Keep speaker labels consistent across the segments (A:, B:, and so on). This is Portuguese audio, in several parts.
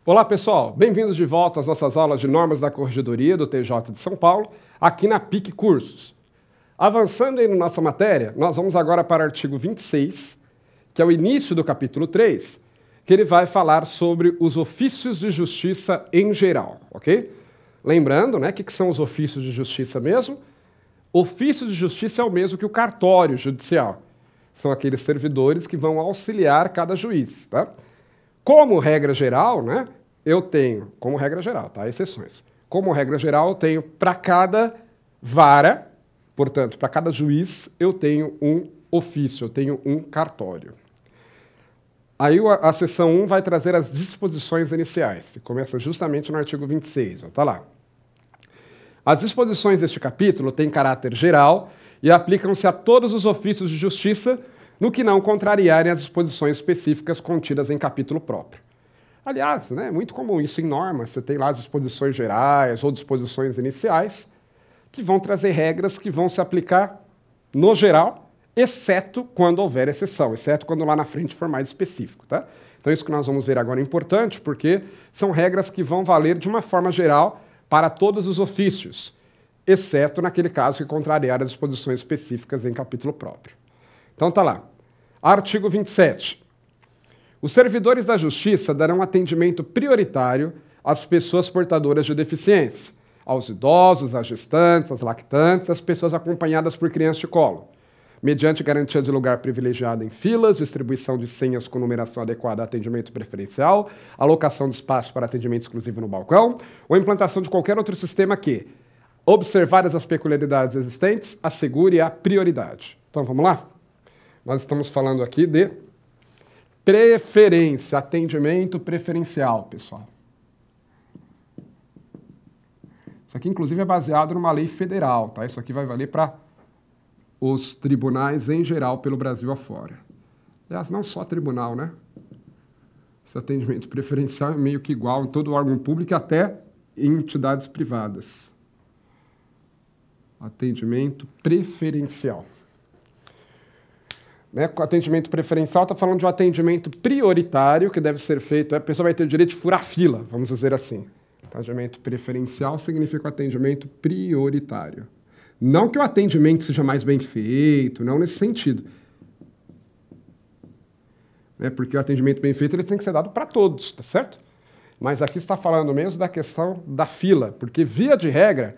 A: Olá pessoal, bem-vindos de volta às nossas aulas de normas da Corregedoria do TJ de São Paulo, aqui na PIC Cursos. Avançando aí na nossa matéria, nós vamos agora para o artigo 26, que é o início do capítulo 3, que ele vai falar sobre os ofícios de justiça em geral, ok? Lembrando, né, o que são os ofícios de justiça mesmo? Ofício de justiça é o mesmo que o cartório judicial. São aqueles servidores que vão auxiliar cada juiz, tá? Como regra geral, né, eu tenho, como regra geral, tá? Exceções. Como regra geral, eu tenho para cada vara, portanto, para cada juiz, eu tenho um ofício, eu tenho um cartório. Aí a seção 1 vai trazer as disposições iniciais, que começa justamente no artigo 26, ó, tá lá. As disposições deste capítulo têm caráter geral e aplicam-se a todos os ofícios de justiça, no que não contrariarem as disposições específicas contidas em capítulo próprio. Aliás, né, é muito comum isso em normas, você tem lá as disposições gerais ou disposições iniciais, que vão trazer regras que vão se aplicar no geral, exceto quando houver exceção, exceto quando lá na frente for mais específico, tá? Então isso que nós vamos ver agora é importante, porque são regras que vão valer de uma forma geral para todos os ofícios, exceto naquele caso que contrariar as disposições específicas em capítulo próprio. Então tá lá. Artigo 27. Os servidores da Justiça darão atendimento prioritário às pessoas portadoras de deficiência, aos idosos, às gestantes, às lactantes, às pessoas acompanhadas por crianças de colo, mediante garantia de lugar privilegiado em filas, distribuição de senhas com numeração adequada a atendimento preferencial, alocação de espaço para atendimento exclusivo no balcão, ou implantação de qualquer outro sistema que, observadas as peculiaridades existentes, assegure a prioridade. Então vamos lá? Nós estamos falando aqui de preferência, atendimento preferencial, pessoal. Isso aqui, inclusive, é baseado numa lei federal, tá? Isso aqui vai valer para os tribunais em geral pelo Brasil afora. Aliás, não só tribunal, né? Esse atendimento preferencial é meio que igual em todo órgão público e até em entidades privadas. Atendimento preferencial. Né? Com atendimento preferencial, está falando de um atendimento prioritário que deve ser feito. A pessoa vai ter o direito de furar fila, vamos dizer assim. Atendimento preferencial significa o atendimento prioritário. Não que o atendimento seja mais bem feito, não nesse sentido. Né? Porque o atendimento bem feito ele tem que ser dado para todos, tá certo? Mas aqui está falando mesmo da questão da fila, porque, via de regra,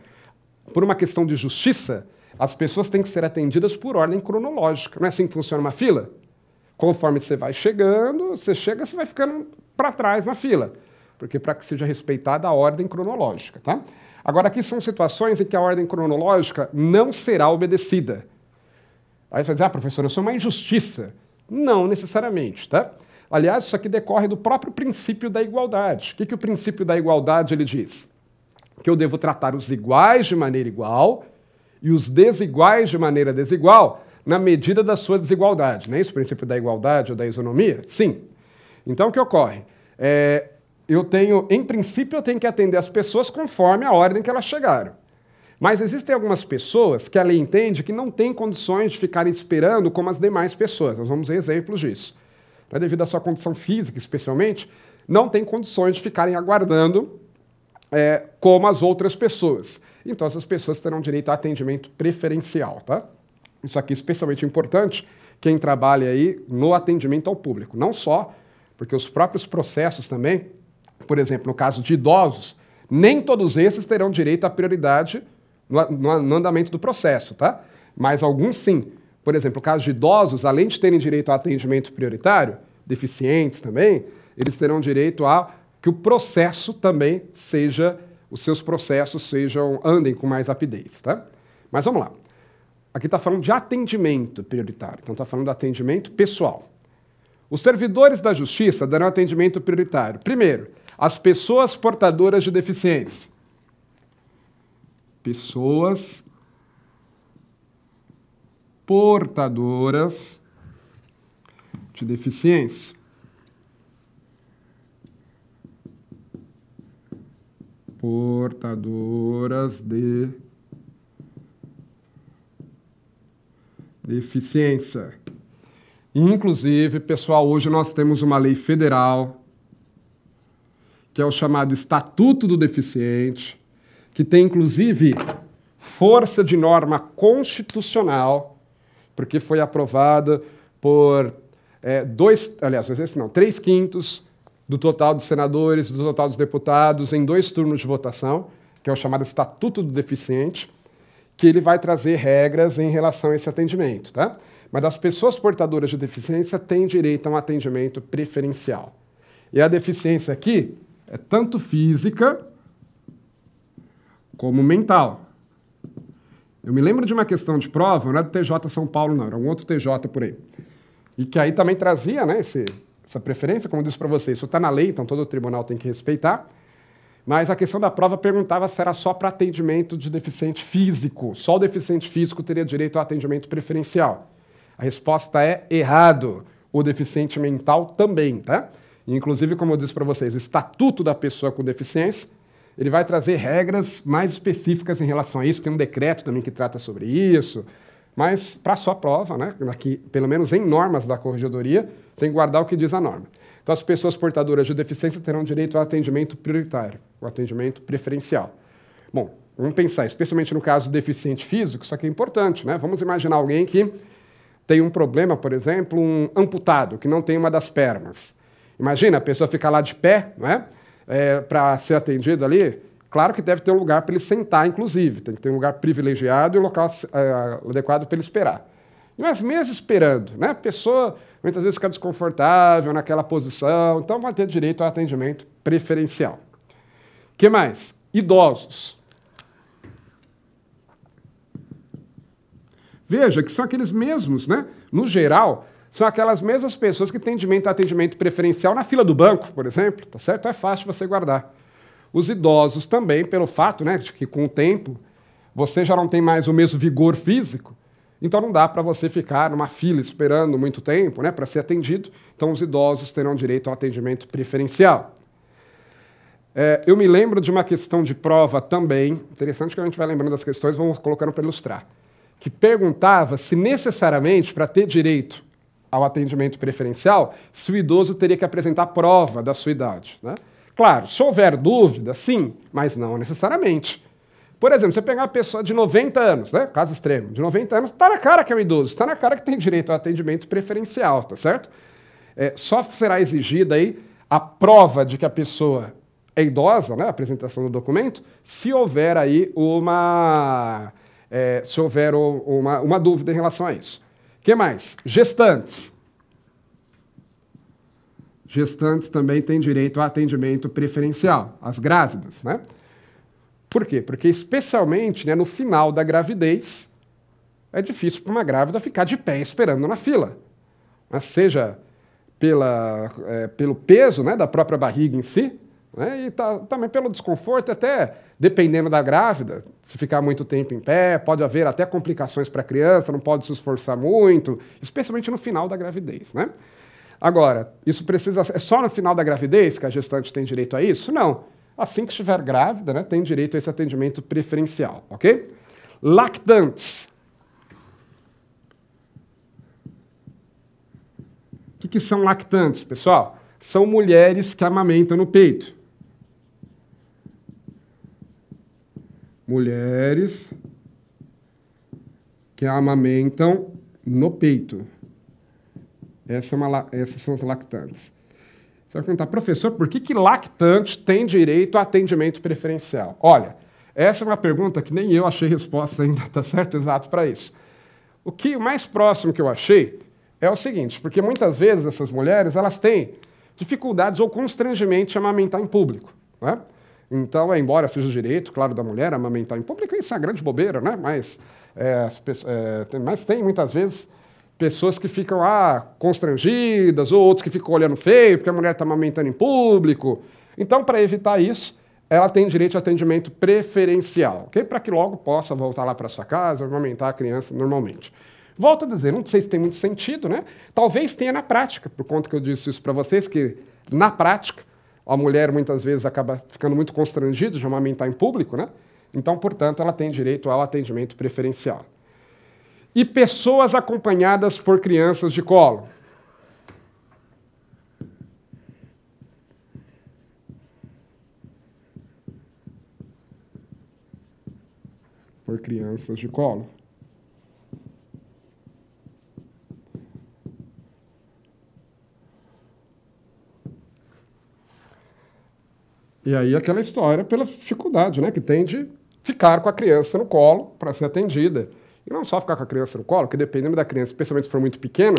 A: por uma questão de justiça, as pessoas têm que ser atendidas por ordem cronológica. Não é assim que funciona uma fila? Conforme você vai chegando, você chega, você vai ficando para trás na fila. Porque para que seja respeitada a ordem cronológica, tá? Agora, aqui são situações em que a ordem cronológica não será obedecida. Aí você vai dizer, ah, professor, isso é uma injustiça. Não necessariamente, tá? Aliás, isso aqui decorre do próprio princípio da igualdade. O que o princípio da igualdade ele diz? Que eu devo tratar os iguais de maneira igual e os desiguais de maneira desigual na medida da sua desigualdade. Não é isso o princípio da igualdade ou da isonomia? Sim. Então, o que ocorre? Em princípio, eu tenho que atender as pessoas conforme a ordem que elas chegaram. Mas existem algumas pessoas que a lei entende que não têm condições de ficarem esperando como as demais pessoas. Nós vamos ver exemplos disso. Devido à sua condição física, especialmente, não tem condições de ficarem aguardando como as outras pessoas. Então, essas pessoas terão direito a atendimento preferencial, tá? Isso aqui é especialmente importante quem trabalha aí no atendimento ao público. Não só porque os próprios processos também, por exemplo, no caso de idosos, nem todos esses terão direito à prioridade no andamento do processo, tá? Mas alguns sim. Por exemplo, no caso de idosos, além de terem direito a atendimento prioritário, deficientes também, eles terão direito a que o processo também os seus processos andem com mais rapidez, tá? Mas vamos lá. Aqui está falando de atendimento prioritário, então está falando de atendimento pessoal. Os servidores da Justiça darão atendimento prioritário. Primeiro, às pessoas portadoras de deficiência. Pessoas portadoras de deficiência. Portadoras de deficiência. Inclusive, pessoal, hoje nós temos uma lei federal que é o chamado Estatuto do Deficiente, que tem, inclusive, força de norma constitucional, porque foi aprovada por 3/5 do total dos senadores, do total dos deputados, em 2 turnos de votação, que é o chamado Estatuto do Deficiente, que ele vai trazer regras em relação a esse atendimento, tá? Mas as pessoas portadoras de deficiência têm direito a um atendimento preferencial. E a deficiência aqui é tanto física como mental. Eu me lembro de uma questão de prova, não é do TJ São Paulo, não, era um outro TJ por aí. E que aí também trazia, né, essa preferência, como eu disse para vocês, isso está na lei, então todo tribunal tem que respeitar. Mas a questão da prova perguntava se era só para atendimento de deficiente físico. Só o deficiente físico teria direito ao atendimento preferencial. A resposta é errado. O deficiente mental também, tá? Inclusive, como eu disse para vocês, o Estatuto da Pessoa com Deficiência, ele vai trazer regras mais específicas em relação a isso. Tem um decreto também que trata sobre isso. Mas, para a sua prova, né, aqui, pelo menos em normas da corregedoria, tem que guardar o que diz a norma. Então, as pessoas portadoras de deficiência terão direito ao atendimento prioritário, o atendimento preferencial. Bom, vamos pensar, especialmente no caso do deficiente físico, isso aqui é importante, né? Vamos imaginar alguém que tem um problema, por exemplo, um amputado, que não tem uma das pernas. Imagina, a pessoa fica lá de pé, né, para ser atendido ali. Claro que deve ter um lugar para ele sentar, inclusive. Tem que ter um lugar privilegiado e um local adequado para ele esperar. Mas mesmo esperando, né, a pessoa muitas vezes fica desconfortável naquela posição, então vai ter direito ao atendimento preferencial. O que mais? Idosos. Veja que são aqueles mesmos, né? No geral, são aquelas mesmas pessoas que têm direito a atendimento preferencial na fila do banco, por exemplo, tá certo? É fácil você guardar. Os idosos também, pelo fato, né, de que com o tempo você já não tem mais o mesmo vigor físico, então não dá para você ficar numa fila esperando muito tempo, né, para ser atendido. Então os idosos terão direito ao atendimento preferencial. Eu me lembro de uma questão de prova também, interessante que a gente vai lembrando das questões, vamos colocando para ilustrar, que perguntava se necessariamente, para ter direito ao atendimento preferencial, se o idoso teria que apresentar prova da sua idade, né? Claro, se houver dúvida, sim, mas não necessariamente. Por exemplo, você pegar uma pessoa de 90 anos, né? Caso extremo, de 90 anos, está na cara que é um idoso, está na cara que tem direito ao atendimento preferencial, tá certo? Só será exigida aí a prova de que a pessoa é idosa, né? A apresentação do documento, se houver aí uma dúvida em relação a isso. O que mais? Gestantes. Gestantes também têm direito ao atendimento preferencial, as grávidas, né? Por quê? Porque especialmente, né, no final da gravidez, é difícil para uma grávida ficar de pé esperando na fila. Mas seja pelo peso, né, da própria barriga em si, né, e também pelo desconforto, até dependendo da grávida, se ficar muito tempo em pé, pode haver até complicações para a criança, não pode se esforçar muito, especialmente no final da gravidez, né? Agora, é só no final da gravidez que a gestante tem direito a isso? Não. Assim que estiver grávida, né, tem direito a esse atendimento preferencial, ok? Lactantes. O que são lactantes, pessoal? São mulheres que amamentam no peito. Mulheres que amamentam no peito. Essas são as lactantes. Você vai perguntar, professor, por que lactante tem direito a atendimento preferencial? Olha, essa é uma pergunta que nem eu achei resposta ainda, tá certo? Exato para isso. O mais próximo que eu achei é o seguinte, porque muitas vezes essas mulheres, elas têm dificuldades ou constrangimento de amamentar em público, né? Então, embora seja o direito, claro, da mulher amamentar em público, isso é uma grande bobeira, né? Mas tem muitas vezes pessoas que ficam constrangidas, ou outros que ficam olhando feio, porque a mulher está amamentando em público. Então, para evitar isso, ela tem direito a atendimento preferencial, ok? Para que logo possa voltar lá para sua casa, amamentar a criança normalmente. Volto a dizer, não sei se tem muito sentido, né? Talvez tenha na prática, por conta que eu disse isso para vocês, que na prática, a mulher muitas vezes acaba ficando muito constrangida de amamentar em público, né? Então, portanto, ela tem direito ao atendimento preferencial. E pessoas acompanhadas por crianças de colo. crianças de colo. E aí aquela história pela dificuldade, né, que tem de ficar com a criança no colo para ser atendida. E não só ficar com a criança no colo, porque dependendo da criança, especialmente se for muito pequeno,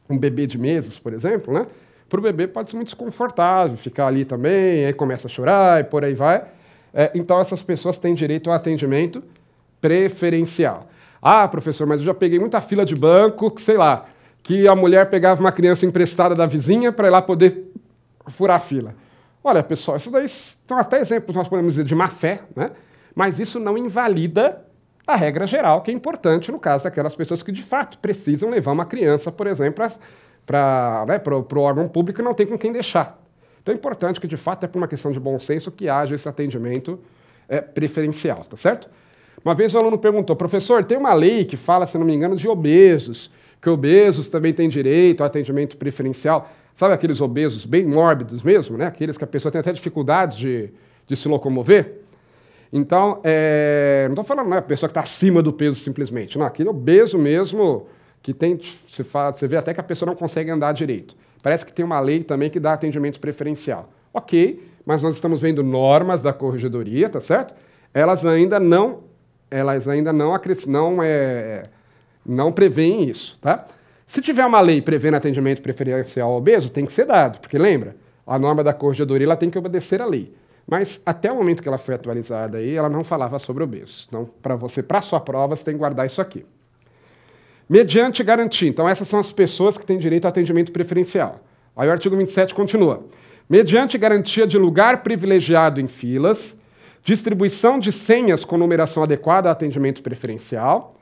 A: um bebê de meses, por exemplo, né, para o bebê pode ser muito desconfortável ficar ali também, aí começa a chorar e por aí vai. Então essas pessoas têm direito ao atendimento preferencial. Ah, professor, mas eu já peguei muita fila de banco, que sei lá, que a mulher pegava uma criança emprestada da vizinha para ir lá poder furar a fila. Olha, pessoal, isso daí são até exemplos, nós podemos dizer, de má fé, né? Mas isso não invalida a regra geral, que é importante no caso daquelas pessoas que, de fato, precisam levar uma criança, por exemplo, para o órgão público e não tem com quem deixar. Então é importante que, de fato, é por uma questão de bom senso que haja esse atendimento preferencial, tá certo? Uma vez o aluno perguntou, professor, tem uma lei que fala, se não me engano, de obesos, que obesos também têm direito ao atendimento preferencial. Sabe aqueles obesos bem mórbidos mesmo, né? Aqueles que a pessoa tem até dificuldade de se locomover? Então, não estou falando a pessoa que está acima do peso simplesmente. Não, aquele obeso mesmo, que tem, você vê até que a pessoa não consegue andar direito. Parece que tem uma lei também que dá atendimento preferencial. Ok, mas nós estamos vendo normas da corregedoria, tá certo? Elas ainda não prevêem isso, tá? Se tiver uma lei prevendo atendimento preferencial ao obeso, tem que ser dado, porque lembra, a norma da corregedoria ela tem que obedecer à lei. Mas até o momento que ela foi atualizada aí, ela não falava sobre obesos. Então, para sua prova, você tem que guardar isso aqui. Mediante garantia. Então, essas são as pessoas que têm direito ao atendimento preferencial. Aí o artigo 27 continua. Mediante garantia de lugar privilegiado em filas, distribuição de senhas com numeração adequada ao atendimento preferencial,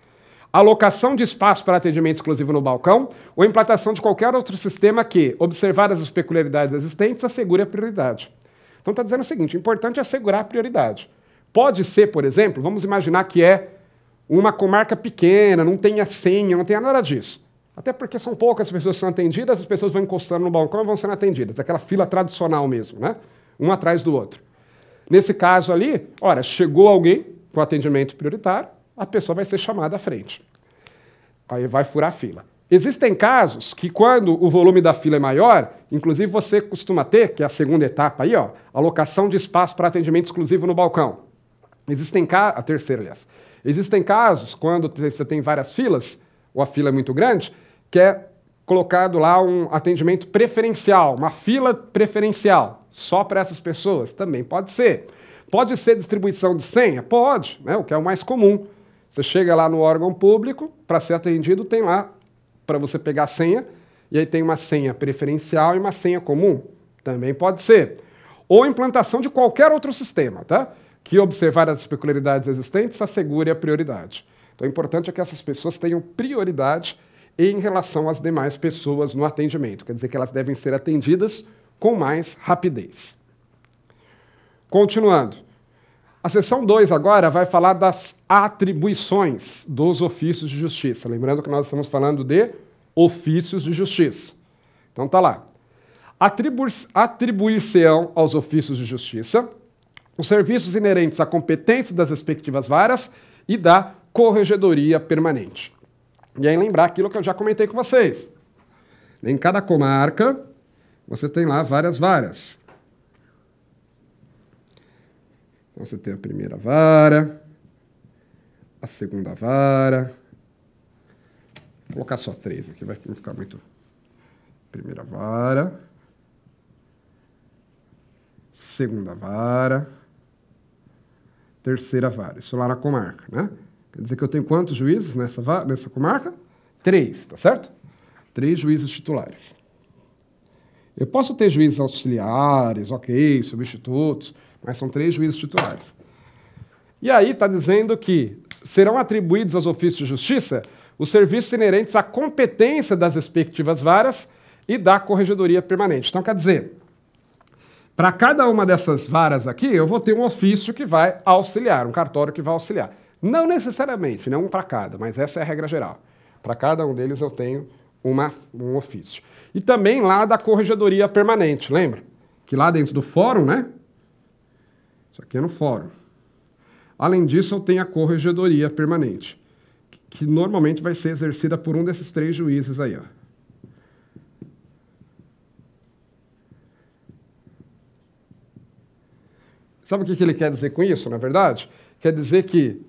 A: alocação de espaço para atendimento exclusivo no balcão ou implantação de qualquer outro sistema que, observadas as peculiaridades existentes, assegure a prioridade. Então está dizendo o seguinte, o importante é assegurar a prioridade. Pode ser, por exemplo, vamos imaginar que é uma comarca pequena, não tenha senha, não tenha nada disso. Até porque são poucas pessoas que são atendidas, as pessoas vão encostando no balcão e vão sendo atendidas. Aquela fila tradicional mesmo, né? Um atrás do outro. Nesse caso ali, olha, chegou alguém com atendimento prioritário, a pessoa vai ser chamada à frente. Aí vai furar a fila. Existem casos que, quando o volume da fila é maior, inclusive você costuma ter, que é a segunda etapa aí, ó, alocação de espaço para atendimento exclusivo no balcão. A terceira, aliás. Existem casos, quando você tem várias filas, ou a fila é muito grande, que é colocado lá um atendimento preferencial, uma fila preferencial, só para essas pessoas. Também pode ser. Pode ser distribuição de senha? Pode, né, o que é o mais comum. Você chega lá no órgão público, para ser atendido, tem lá para você pegar a senha, e aí tem uma senha preferencial e uma senha comum. Também pode ser. Ou implantação de qualquer outro sistema, tá? Que, observar as peculiaridades existentes, assegure a prioridade. Então, o importante é que essas pessoas tenham prioridade em relação às demais pessoas no atendimento. Quer dizer que elas devem ser atendidas com mais rapidez. Continuando. A seção 2 agora vai falar das atribuições dos ofícios de justiça. Lembrando que nós estamos falando de ofícios de justiça. Então tá lá. Atribuir-se-ão aos ofícios de justiça os serviços inerentes à competência das respectivas varas e da corregedoria permanente. E aí lembrar aquilo que eu já comentei com vocês. Em cada comarca, você tem lá várias varas. Então, você tem a primeira vara, a segunda vara. Vou colocar só 3 aqui, vai não ficar muito. Primeira vara. Segunda vara. Terceira vara. Isso lá na comarca, né? Quer dizer que eu tenho quantos juízes nessa comarca? 3, tá certo? 3 juízes titulares. Eu posso ter juízes auxiliares, ok, substitutos, mas são 3 juízes titulares. E aí está dizendo que serão atribuídos aos ofícios de justiça os serviços inerentes à competência das respectivas varas e da corregedoria permanente. Então, quer dizer, para cada uma dessas varas aqui, eu vou ter um ofício que vai auxiliar, um cartório que vai auxiliar. Não necessariamente, não um para cada, mas essa é a regra geral. Para cada um deles eu tenho um ofício. E também lá da corregedoria permanente, lembra? Que lá dentro do fórum, né? Isso aqui é no fórum. Além disso, eu tenho a corregedoria permanente, que normalmente vai ser exercida por um desses 3 juízes aí, ó. Sabe o que ele quer dizer com isso, na verdade? Quer dizer que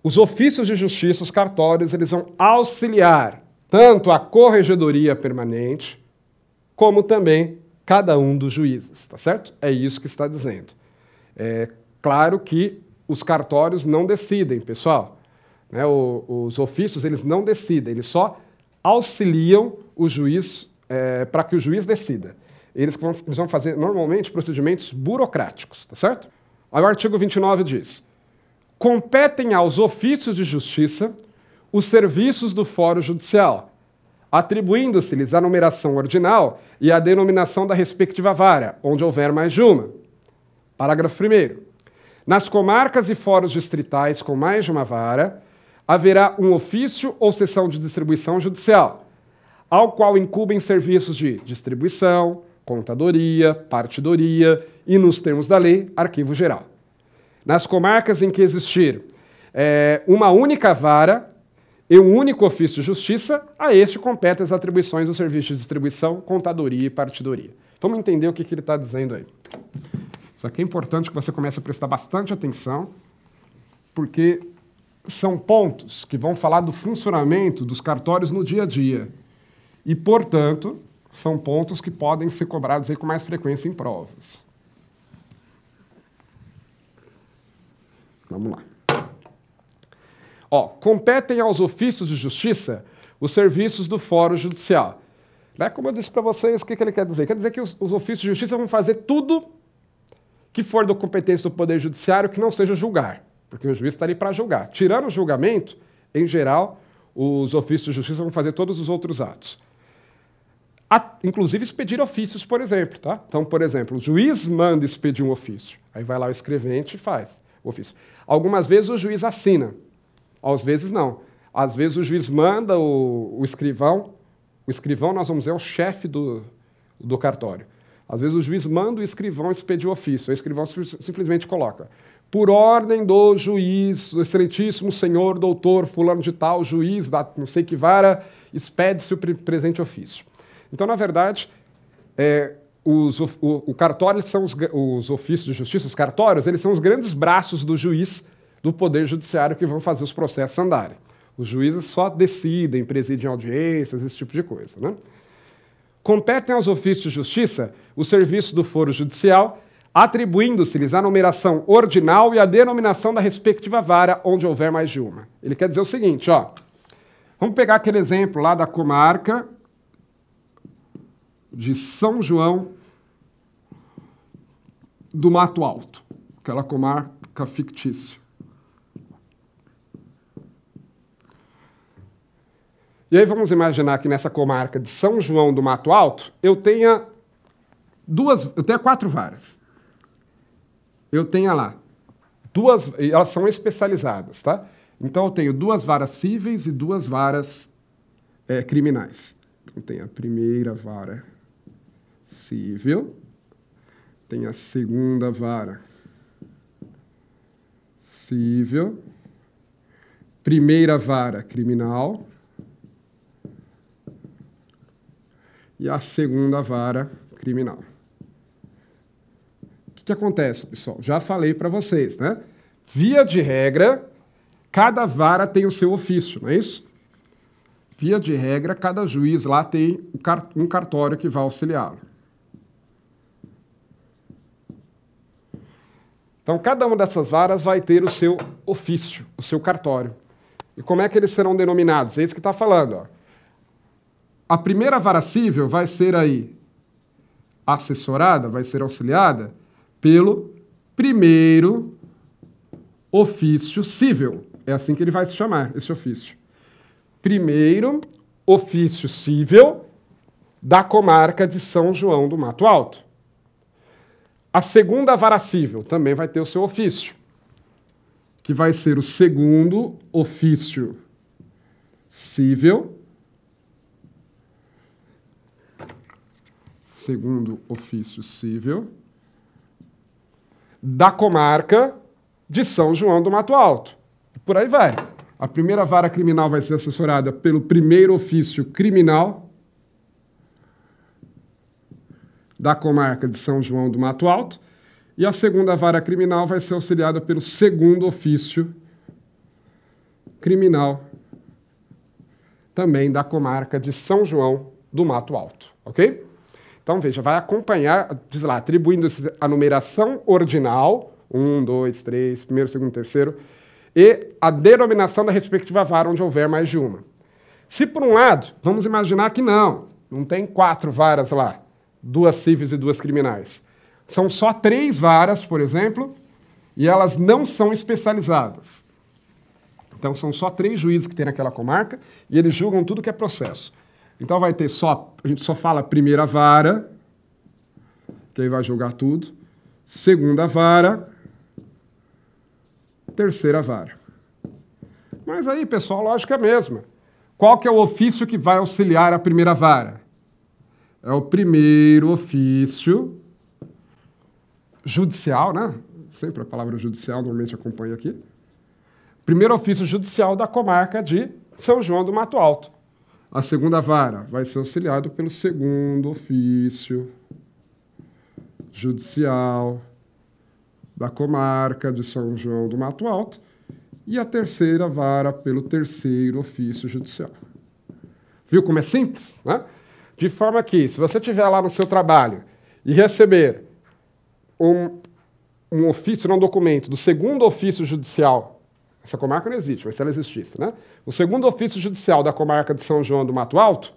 A: os ofícios de justiça, os cartórios, eles vão auxiliar tanto a corregedoria permanente, como também cada um dos juízes, tá certo? É isso que está dizendo. É claro que os cartórios não decidem, pessoal. Né? Os ofícios, eles não decidem, eles só auxiliam o juiz para que o juiz decida. Eles vão fazer, normalmente, procedimentos burocráticos, tá certo? Aí o artigo 29 diz: competem aos ofícios de justiça os serviços do fórum judicial, atribuindo-se-lhes a numeração ordinal e a denominação da respectiva vara, onde houver mais de uma. Parágrafo 1º. Nas comarcas e fóruns distritais com mais de uma vara, haverá um ofício ou seção de distribuição judicial, ao qual incumbem serviços de distribuição, contadoria, partidoria e, nos termos da lei, arquivo geral. Nas comarcas em que existir uma única vara e um único ofício de justiça, a este competem as atribuições dos serviços de distribuição, contadoria e partidoria. Vamos entender o que ele está dizendo aí. Isso aqui é importante que você comece a prestar bastante atenção, porque são pontos que vão falar do funcionamento dos cartórios no dia a dia. E, portanto, são pontos que podem ser cobrados aí com mais frequência em provas. Vamos lá. Ó, competem aos ofícios de justiça os serviços do fórum judicial. Né? Como eu disse para vocês, o que ele quer dizer? Quer dizer que os ofícios de justiça vão fazer tudo que for da competência do Poder Judiciário que não seja julgar, porque o juiz está ali para julgar. Tirando o julgamento, em geral, os ofícios de justiça vão fazer todos os outros atos. Inclusive expedir ofícios, por exemplo. Tá? Então, por exemplo, o juiz manda expedir um ofício. Aí vai lá o escrevente e faz o ofício. Algumas vezes o juiz assina, às vezes não. Às vezes o juiz manda o escrivão nós vamos dizer, é o chefe do cartório. Às vezes o juiz manda o escrivão expedir o ofício. O escrivão simplesmente coloca: por ordem do juiz, do excelentíssimo senhor doutor fulano de tal, juiz da não sei que vara, expede-se o presente ofício. Então, na verdade, o cartório são os ofícios de justiça, os cartórios, eles são os grandes braços do juiz, do Poder Judiciário, que vão fazer os processos andarem. Os juízes só decidem, presidem audiências, esse tipo de coisa. Né? Competem aos ofícios de justiça os serviços do foro judicial, atribuindo-se-lhes a numeração ordinal e a denominação da respectiva vara, onde houver mais de uma. Ele quer dizer o seguinte, ó. Vamos pegar aquele exemplo lá da comarca de São João do Mato Alto, aquela comarca fictícia. E aí vamos imaginar que nessa comarca de São João do Mato Alto eu tenha 4 varas. Eu tenho lá e elas são especializadas, tá? Então eu tenho 2 varas cíveis e 2 varas criminais. Então tem a primeira vara cível, tem a segunda vara cível, primeira vara criminal e a segunda vara criminal. O que acontece, pessoal? Já falei para vocês, né? Via de regra, cada vara tem o seu ofício, não é isso? Via de regra, cada juiz lá tem um cartório que vai auxiliá-lo. Então, cada uma dessas varas vai ter o seu ofício, o seu cartório. E como é que eles serão denominados? É isso que está falando, ó. A primeira vara cível vai ser aí assessorada, vai ser auxiliada pelo primeiro ofício cível. É assim que ele vai se chamar, esse ofício. Primeiro ofício cível da comarca de São João do Mato Alto. A segunda vara cível também vai ter o seu ofício, que vai ser o segundo ofício cível. Segundo ofício cível da comarca de São João do Mato Alto. Por aí vai. A primeira vara criminal vai ser assessorada pelo primeiro ofício criminal da comarca de São João do Mato Alto e a segunda vara criminal vai ser auxiliada pelo segundo ofício criminal também da comarca de São João do Mato Alto, ok? Então, veja, vai acompanhar, diz lá, atribuindo a numeração ordinal, 1, 2, 3, primeiro, segundo, terceiro, e a denominação da respectiva vara onde houver mais de uma. Se, por um lado, vamos imaginar que não tem 4 varas lá, 2 cíveis e 2 criminais. São só 3 varas, por exemplo, e elas não são especializadas. Então, são só 3 juízes que tem naquela comarca e eles julgam tudo que é processo. Então, vai ter a gente só fala primeira vara, que aí vai julgar tudo, segunda vara, terceira vara. Mas aí, pessoal, a lógica é a mesma. Qual que é o ofício que vai auxiliar a primeira vara? É o primeiro ofício judicial, né? Sempre a palavra judicial normalmente acompanha aqui. Primeiro ofício judicial da comarca de São João do Mato Alto. A segunda vara vai ser auxiliado pelo segundo ofício judicial da comarca de São João do Mato Alto e a terceira vara pelo terceiro ofício judicial. Viu como é simples, né? De forma que, se você estiver lá no seu trabalho e receber um ofício, um documento do segundo ofício judicial, essa comarca não existe, mas se ela existisse, né? O segundo ofício judicial da comarca de São João do Mato Alto,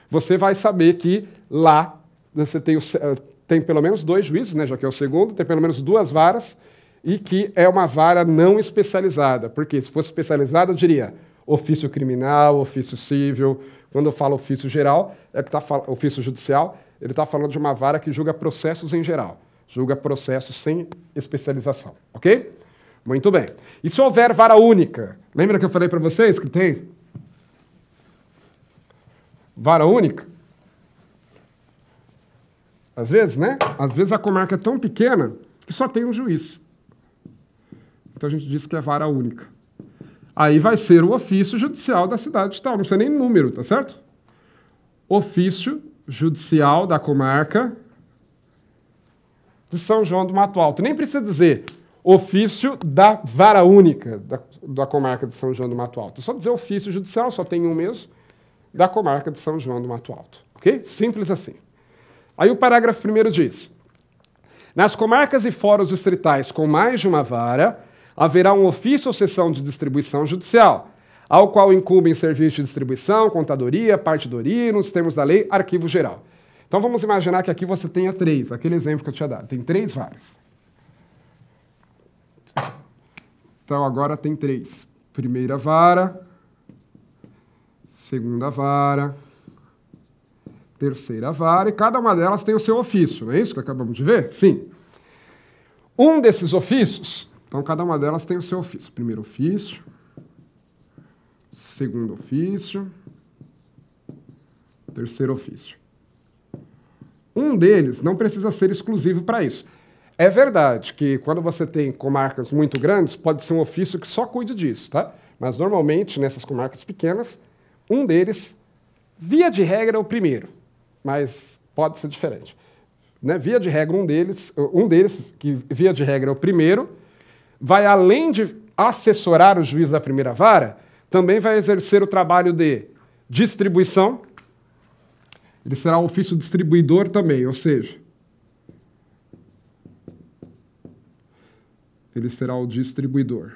A: você vai saber que lá você tem pelo menos 2 juízes, né, já que é o segundo, tem pelo menos 2 varas, e que é uma vara não especializada. Porque se fosse especializada, eu diria ofício criminal, ofício civil. Quando eu falo ofício geral, ofício judicial, ele está falando de uma vara que julga processos em geral. Julga processos sem especialização, ok? Muito bem. E se houver vara única? Lembra que eu falei para vocês que tem vara única? Às vezes, né? Às vezes a comarca é tão pequena que só tem um juiz. Então a gente diz que é vara única. Aí vai ser o ofício judicial da cidade de tal. Não precisa nem número, tá certo? Ofício judicial da comarca de São João do Mato Alto. Nem precisa dizer ofício da vara única da comarca de São João do Mato Alto. É só dizer ofício judicial, só tem um mesmo, da comarca de São João do Mato Alto. Ok? Simples assim. Aí o parágrafo 1º diz: nas comarcas e fóruns distritais com mais de uma vara, haverá um ofício ou seção de distribuição judicial, ao qual incumbem serviço de distribuição, contadoria, partidoria e, nos termos da lei, arquivo geral. Então vamos imaginar que aqui você tenha 3, aquele exemplo que eu tinha dado. Tem 3 varas. Então agora tem 3. Primeira vara, segunda vara, terceira vara, e cada uma delas tem o seu ofício, não é isso que acabamos de ver? Sim. Um desses ofícios, então cada uma delas tem o seu ofício. Primeiro ofício, segundo ofício, terceiro ofício. Um deles não precisa ser exclusivo para isso. É verdade que quando você tem comarcas muito grandes, pode ser um ofício que só cuide disso, tá? Mas normalmente, nessas comarcas pequenas, um deles, via de regra, é o primeiro, mas pode ser diferente. Né? Via de regra, um deles, que via de regra é o primeiro, vai, além de assessorar o juiz da primeira vara, também vai exercer o trabalho de distribuição. Ele será o ofício distribuidor também, ou seja, ele será o distribuidor.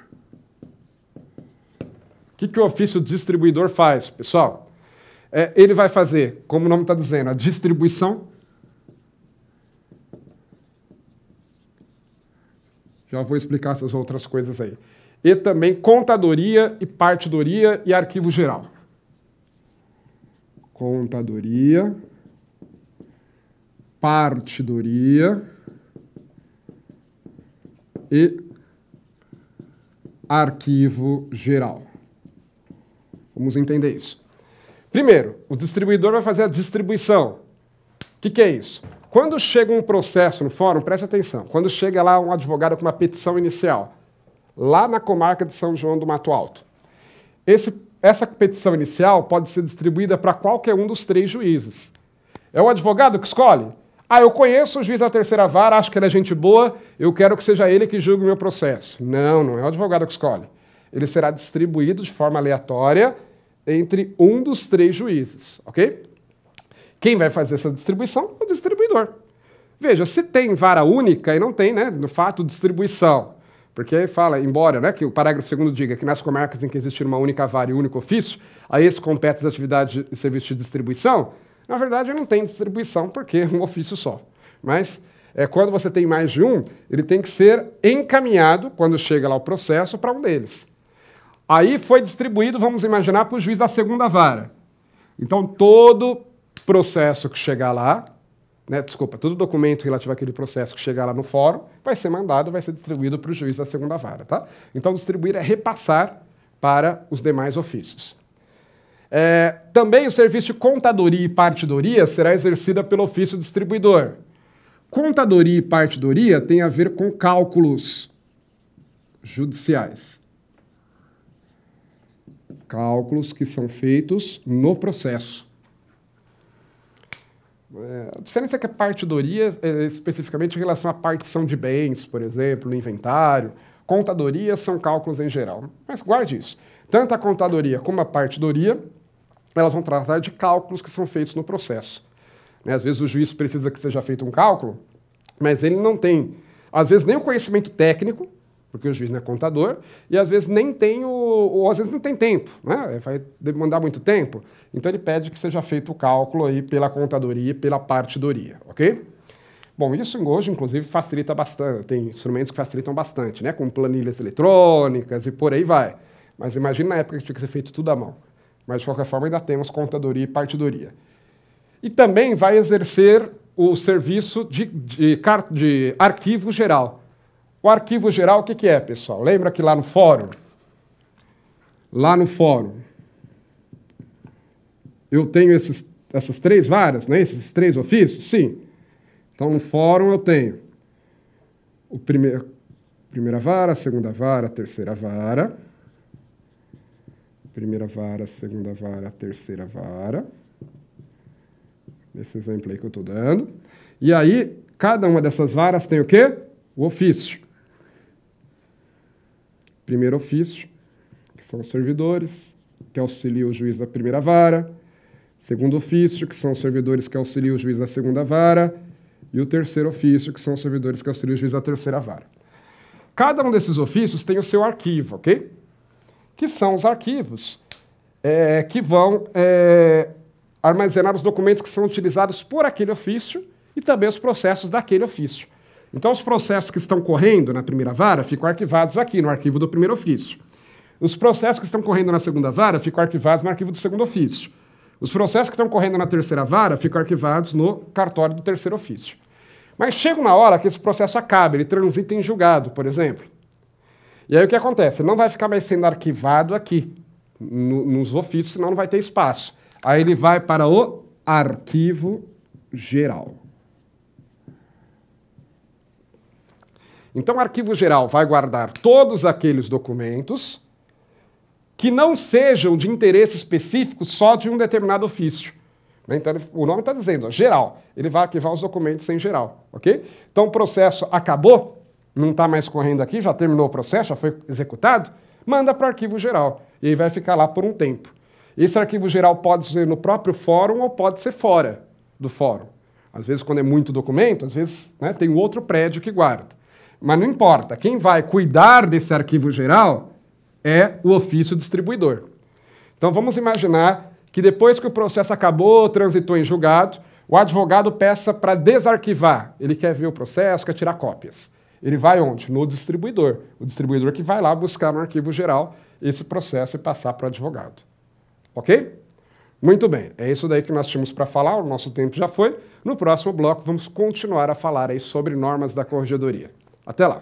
A: O que o ofício distribuidor faz, pessoal? Ele vai fazer, como o nome está dizendo, a distribuição. Já vou explicar essas outras coisas aí. E também contadoria e partidoria e arquivo geral. Contadoria, partidoria e arquivo geral. Vamos entender isso. Primeiro, o distribuidor vai fazer a distribuição. O que é isso? Quando chega um processo no fórum, preste atenção, quando chega lá um advogado com uma petição inicial, lá na comarca de São João do Mato Alto. Essa petição inicial pode ser distribuída para qualquer um dos 3 juízes. É o advogado que escolhe? Ah, eu conheço o juiz da terceira vara, acho que ele é gente boa, eu quero que seja ele que julgue o meu processo. Não, não é o advogado que escolhe. Ele será distribuído de forma aleatória entre um dos 3 juízes, ok? Quem vai fazer essa distribuição? O distribuidor. Veja, se tem vara única, e não tem, né, no fato de distribuição, porque aí fala, embora, né, que o parágrafo 2º diga que nas comarcas em que existir uma única vara e um único ofício, a esse compete as atividades e serviços de distribuição, na verdade não tem distribuição, porque é um ofício só. Mas quando você tem mais de um, ele tem que ser encaminhado, quando chega lá o processo, para um deles. Aí foi distribuído, vamos imaginar, para o juiz da segunda vara. Então, todo processo que chegar lá, todo documento relativo àquele processo que chegar lá no fórum, vai ser mandado, vai ser distribuído para o juiz da segunda vara, tá? Então, distribuir é repassar para os demais ofícios. Também o serviço de contadoria e partidoria será exercida pelo ofício distribuidor. Contadoria e partidoria tem a ver com cálculos judiciais. Cálculos que são feitos no processo. A diferença é que a partidoria é especificamente em relação à partição de bens, por exemplo, no inventário. Contadoria são cálculos em geral. Mas guarde isso. Tanto a contadoria como a partidoria, elas vão tratar de cálculos que são feitos no processo. Às vezes o juiz precisa que seja feito um cálculo, mas ele não tem, às vezes, nem o conhecimento técnico, porque o juiz não é contador, e às vezes nem tem ou às vezes não tem tempo, né? Vai demandar muito tempo. Então ele pede que seja feito o cálculo aí pela contadoria e pela partidoria, ok? Bom, isso hoje, inclusive, facilita bastante, tem instrumentos que facilitam bastante, né? Com planilhas eletrônicas e por aí vai. Mas imagina na época que tinha que ser feito tudo à mão. Mas, de qualquer forma, ainda temos contadoria e partidoria. E também vai exercer o serviço de arquivo geral. O arquivo geral, o que é, pessoal? Lembra que lá no fórum, eu tenho essas 3 varas, né? Esses 3 ofícios? Sim. Então, no fórum eu tenho primeira vara, segunda vara, terceira vara. Primeira vara, segunda vara, terceira vara. Esse exemplo aí que eu estou dando. E aí, cada uma dessas varas tem o quê? O ofício. Primeiro ofício, que são os servidores, que auxiliam o juiz da primeira vara. Segundo ofício, que são os servidores que auxiliam o juiz da segunda vara. E o terceiro ofício, que são os servidores que auxiliam o juiz da terceira vara. Cada um desses ofícios tem o seu arquivo, ok? Que são os arquivos que vão armazenar os documentos que são utilizados por aquele ofício e também os processos daquele ofício. Então, os processos que estão correndo na primeira vara ficam arquivados aqui, no arquivo do primeiro ofício. Os processos que estão correndo na segunda vara ficam arquivados no arquivo do segundo ofício. Os processos que estão correndo na terceira vara ficam arquivados no cartório do terceiro ofício. Mas chega uma hora que esse processo acaba, ele transita em julgado, por exemplo. E aí o que acontece? Ele não vai ficar mais sendo arquivado aqui, nos ofícios, senão não vai ter espaço. Aí ele vai para o arquivo geral. Então, o arquivo geral vai guardar todos aqueles documentos que não sejam de interesse específico só de um determinado ofício. Então, o nome está dizendo, ó, geral. Ele vai arquivar os documentos em geral, ok? Então, o processo acabou, não está mais correndo aqui, já terminou o processo, já foi executado, manda para o arquivo geral. E aí vai ficar lá por um tempo. Esse arquivo geral pode ser no próprio fórum ou pode ser fora do fórum. Às vezes, quando é muito documento, às vezes, né, tem um outro prédio que guarda. Mas não importa, quem vai cuidar desse arquivo geral é o ofício distribuidor. Então, vamos imaginar que depois que o processo acabou, transitou em julgado, o advogado peça para desarquivar. Ele quer ver o processo, quer tirar cópias. Ele vai onde? No distribuidor. O distribuidor que vai lá buscar no arquivo geral esse processo e passar para o advogado. Ok? Muito bem, é isso daí que nós tínhamos para falar, o nosso tempo já foi. No próximo bloco, vamos continuar a falar aí sobre normas da corregedoria. Até lá!